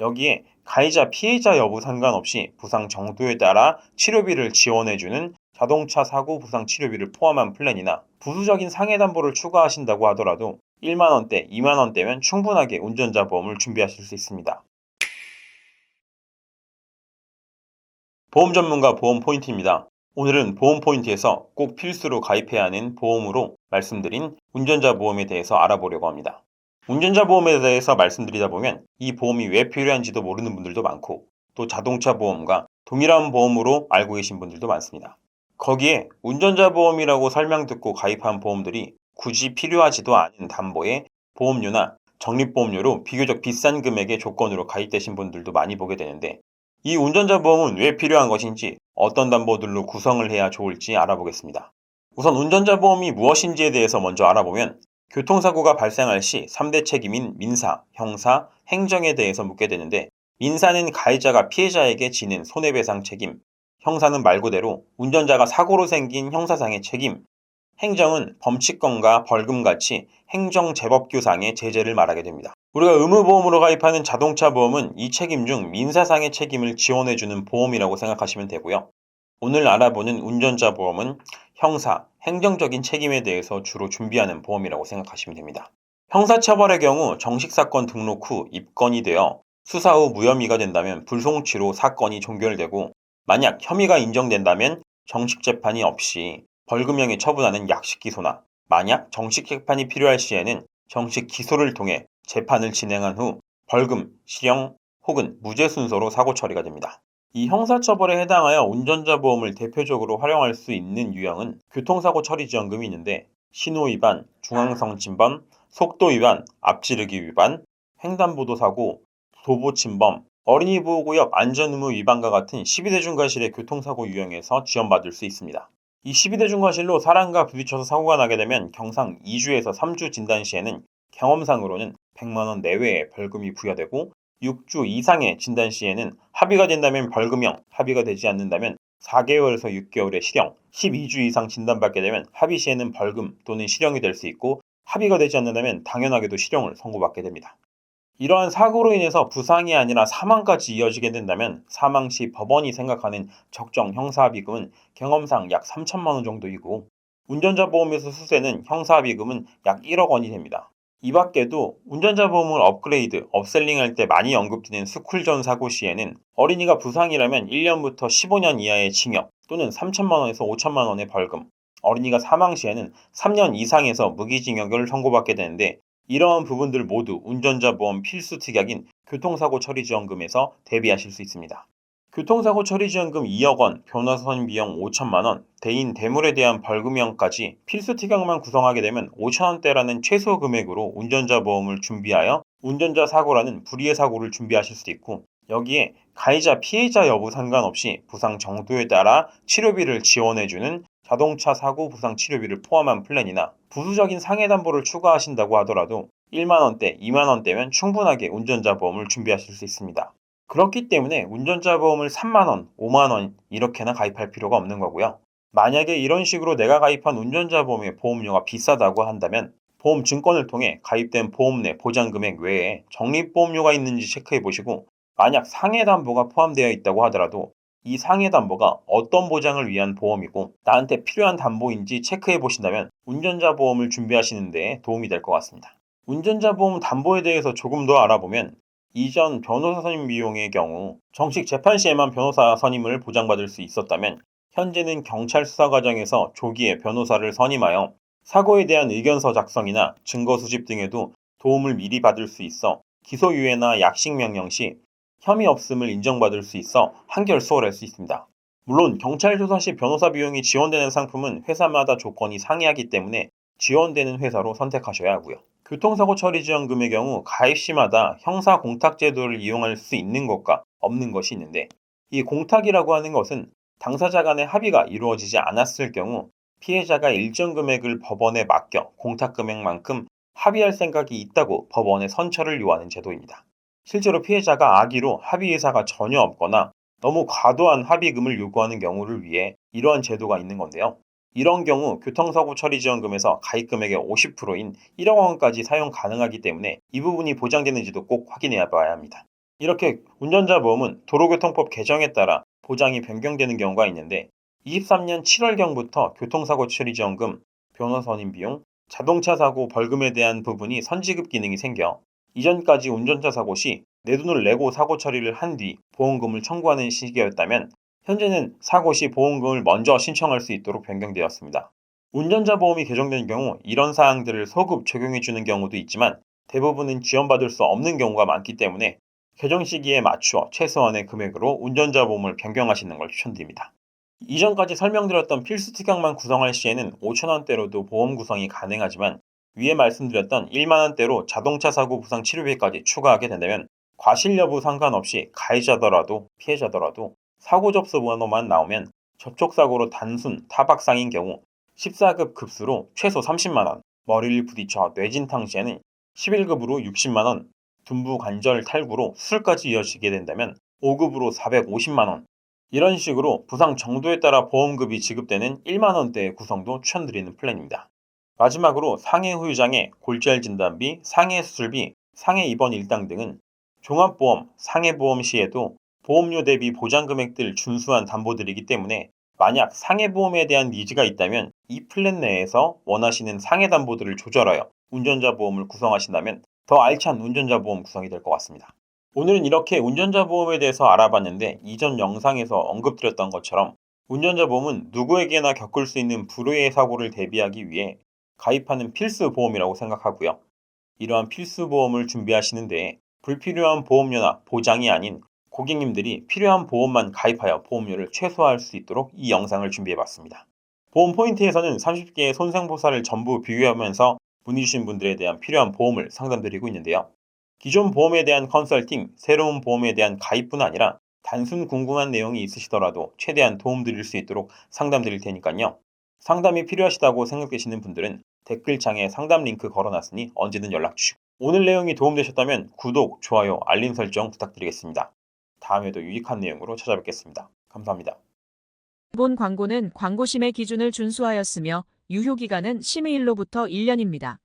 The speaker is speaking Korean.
여기에 가해자 피해자 여부 상관없이 부상 정도에 따라 치료비를 지원해주는 자동차 사고 부상 치료비를 포함한 플랜이나 부수적인 상해 담보를 추가하신다고 하더라도 1만 원대, 2만 원대면 충분하게 운전자 보험을 준비하실 수 있습니다. 보험 전문가 보험 포인트입니다. 오늘은 보험 포인트에서 꼭 필수로 가입해야 하는 보험으로 말씀드린 운전자 보험에 대해서 알아보려고 합니다. 운전자 보험에 대해서 말씀드리다 보면 이 보험이 왜 필요한지도 모르는 분들도 많고 또 자동차 보험과 동일한 보험으로 알고 계신 분들도 많습니다. 거기에 운전자 보험이라고 설명 듣고 가입한 보험들이 굳이 필요하지도 않은 담보에 보험료나 적립보험료로 비교적 비싼 금액의 조건으로 가입되신 분들도 많이 보게 되는데 이 운전자 보험은 왜 필요한 것인지 어떤 담보들로 구성을 해야 좋을지 알아보겠습니다. 우선 운전자 보험이 무엇인지에 대해서 먼저 알아보면 교통사고가 발생할 시 3대 책임인 민사, 형사, 행정에 대해서 묻게 되는데 민사는 가해자가 피해자에게 지는 손해배상 책임, 형사는 말 그대로 운전자가 사고로 생긴 형사상의 책임, 행정은 범칙금과 벌금같이 행정제법규상의 제재를 말하게 됩니다. 우리가 의무보험으로 가입하는 자동차 보험은 이 책임 중 민사상의 책임을 지원해주는 보험이라고 생각하시면 되고요. 오늘 알아보는 운전자 보험은 형사, 행정적인 책임에 대해서 주로 준비하는 보험이라고 생각하시면 됩니다. 형사처벌의 경우 정식사건 등록 후 입건이 되어 수사 후 무혐의가 된다면 불송치로 사건이 종결되고 만약 혐의가 인정된다면 정식 재판이 없이 벌금형에 처분하는 약식 기소나 만약 정식 재판이 필요할 시에는 정식 기소를 통해 재판을 진행한 후 벌금, 실형 혹은 무죄 순서로 사고 처리가 됩니다. 이 형사처벌에 해당하여 운전자 보험을 대표적으로 활용할 수 있는 유형은 교통사고 처리지원금이 있는데 신호위반, 중앙선 침범, 속도위반, 앞지르기 위반, 횡단보도 사고, 도보침범, 어린이 보호구역 안전의무 위반과 같은 12대 중과실의 교통사고 유형에서 지원받을 수 있습니다. 이 12대 중과실로 사람과 부딪혀서 사고가 나게 되면 경상 2주에서 3주 진단 시에는 경험상으로는 100만 원 내외의 벌금이 부여되고 6주 이상의 진단 시에는 합의가 된다면 벌금형, 합의가 되지 않는다면 4개월에서 6개월의 실형, 12주 이상 진단받게 되면 합의 시에는 벌금 또는 실형이 될 수 있고 합의가 되지 않는다면 당연하게도 실형을 선고받게 됩니다. 이러한 사고로 인해서 부상이 아니라 사망까지 이어지게 된다면 사망 시 법원이 생각하는 적정 형사합의금은 경험상 약 3천만 원 정도이고 운전자 보험에서 수수되는 형사합의금은 약 1억 원이 됩니다. 이 밖에도 운전자 보험을 업그레이드, 업셀링할 때 많이 언급되는 스쿨존 사고 시에는 어린이가 부상이라면 1년부터 15년 이하의 징역 또는 3천만 원에서 5천만 원의 벌금, 어린이가 사망 시에는 3년 이상에서 무기징역을 선고받게 되는데 이러한 부분들 모두 운전자 보험 필수 특약인 교통사고 처리지원금에서 대비하실 수 있습니다. 교통사고 처리지원금 2억 원, 변호사 선임 비용 5천만 원, 대인 대물에 대한 벌금형까지 필수 특약만 구성하게 되면 5천 원대라는 최소 금액으로 운전자 보험을 준비하여 운전자 사고라는 불의의 사고를 준비하실 수도 있고 여기에 가해자 피해자 여부 상관없이 부상 정도에 따라 치료비를 지원해주는 자동차 사고 부상 치료비를 포함한 플랜이나 부수적인 상해 담보를 추가하신다고 하더라도 1만 원대, 2만 원대면 충분하게 운전자 보험을 준비하실 수 있습니다. 그렇기 때문에 운전자 보험을 3만 원, 5만 원 이렇게나 가입할 필요가 없는 거고요. 만약에 이런 식으로 내가 가입한 운전자 보험의 보험료가 비싸다고 한다면 보험 증권을 통해 가입된 보험 내 보장 금액 외에 적립보험료가 있는지 체크해 보시고 만약 상해 담보가 포함되어 있다고 하더라도 이 상해 담보가 어떤 보장을 위한 보험이고 나한테 필요한 담보인지 체크해 보신다면 운전자 보험을 준비하시는 데 도움이 될 것 같습니다. 운전자 보험 담보에 대해서 조금 더 알아보면 이전 변호사 선임 비용의 경우 정식 재판 시에만 변호사 선임을 보장받을 수 있었다면 현재는 경찰 수사 과정에서 조기에 변호사를 선임하여 사고에 대한 의견서 작성이나 증거 수집 등에도 도움을 미리 받을 수 있어 기소유예나 약식 명령 시 혐의 없음을 인정받을 수 있어 한결 수월할 수 있습니다. 물론 경찰 조사 시 변호사 비용이 지원되는 상품은 회사마다 조건이 상이하기 때문에 지원되는 회사로 선택하셔야 하고요. 교통사고 처리지원금의 경우 가입 시마다 형사 공탁 제도를 이용할 수 있는 것과 없는 것이 있는데 이 공탁이라고 하는 것은 당사자 간의 합의가 이루어지지 않았을 경우 피해자가 일정 금액을 법원에 맡겨 공탁 금액만큼 합의할 생각이 있다고 법원에 선처를 요하는 제도입니다. 실제로 피해자가 악의로 합의 의사가 전혀 없거나 너무 과도한 합의금을 요구하는 경우를 위해 이러한 제도가 있는 건데요. 이런 경우 교통사고 처리지원금에서 가입 금액의 50%인 1억 원까지 사용 가능하기 때문에 이 부분이 보장되는지도 꼭 확인해 봐야 합니다. 이렇게 운전자 보험은 도로교통법 개정에 따라 보장이 변경되는 경우가 있는데 23년 7월경부터 교통사고 처리 지원금, 변호사 선임 비용, 자동차 사고 벌금에 대한 부분이 선지급 기능이 생겨 이전까지 운전자 사고 시 내 돈을 내고 사고 처리를 한 뒤 보험금을 청구하는 시기였다면 현재는 사고 시 보험금을 먼저 신청할 수 있도록 변경되었습니다. 운전자 보험이 개정된 경우 이런 사항들을 소급 적용해 주는 경우도 있지만 대부분은 지원받을 수 없는 경우가 많기 때문에 개정 시기에 맞추어 최소한의 금액으로 운전자 보험을 변경하시는 걸 추천드립니다. 이전까지 설명드렸던 필수 특약만 구성할 시에는 5,000원대로도 보험 구성이 가능하지만 위에 말씀드렸던 1만 원대로 자동차 사고 부상 치료비까지 추가하게 된다면 과실 여부 상관없이 가해자더라도 피해자더라도 사고 접수 번호만 나오면 접촉사고로 단순 타박상인 경우 14급 급수로 최소 30만 원, 머리를 부딪혀 뇌진탕 시에는 11급으로 60만 원, 둔부 관절 탈구로 수술까지 이어지게 된다면 5급으로 450만 원, 이런 식으로 부상 정도에 따라 보험급이 지급되는 1만 원대의 구성도 추천드리는 플랜입니다. 마지막으로 상해 후유장애, 골절 진단비, 상해 수술비, 상해 입원 일당 등은 종합보험, 상해보험 시에도 보험료 대비 보장 금액들 준수한 담보들이기 때문에 만약 상해보험에 대한 니즈가 있다면 이 플랜 내에서 원하시는 상해 담보들을 조절하여 운전자 보험을 구성하신다면 더 알찬 운전자 보험 구성이 될 것 같습니다. 오늘은 이렇게 운전자 보험에 대해서 알아봤는데 이전 영상에서 언급드렸던 것처럼 운전자 보험은 누구에게나 겪을 수 있는 불의의 사고를 대비하기 위해 가입하는 필수 보험이라고 생각하고요. 이러한 필수 보험을 준비하시는데 불필요한 보험료나 보장이 아닌 고객님들이 필요한 보험만 가입하여 보험료를 최소화할 수 있도록 이 영상을 준비해봤습니다. 보험 포인트에서는 30개의 손생보사를 전부 비교하면서 문의 주신 분들에 대한 필요한 보험을 상담드리고 있는데요. 기존 보험에 대한 컨설팅, 새로운 보험에 대한 가입뿐 아니라 단순 궁금한 내용이 있으시더라도 최대한 도움드릴 수 있도록 상담드릴 테니까요. 상담이 필요하시다고 생각되시는 분들은 댓글창에 상담 링크 걸어놨으니 언제든 연락 주시고 오늘 내용이 도움되셨다면 구독, 좋아요, 알림 설정 부탁드리겠습니다. 다음에도 유익한 내용으로 찾아뵙겠습니다. 감사합니다. 본 광고는 광고심의 기준을 준수하였으며 유효기간은 심의일로부터 1년입니다.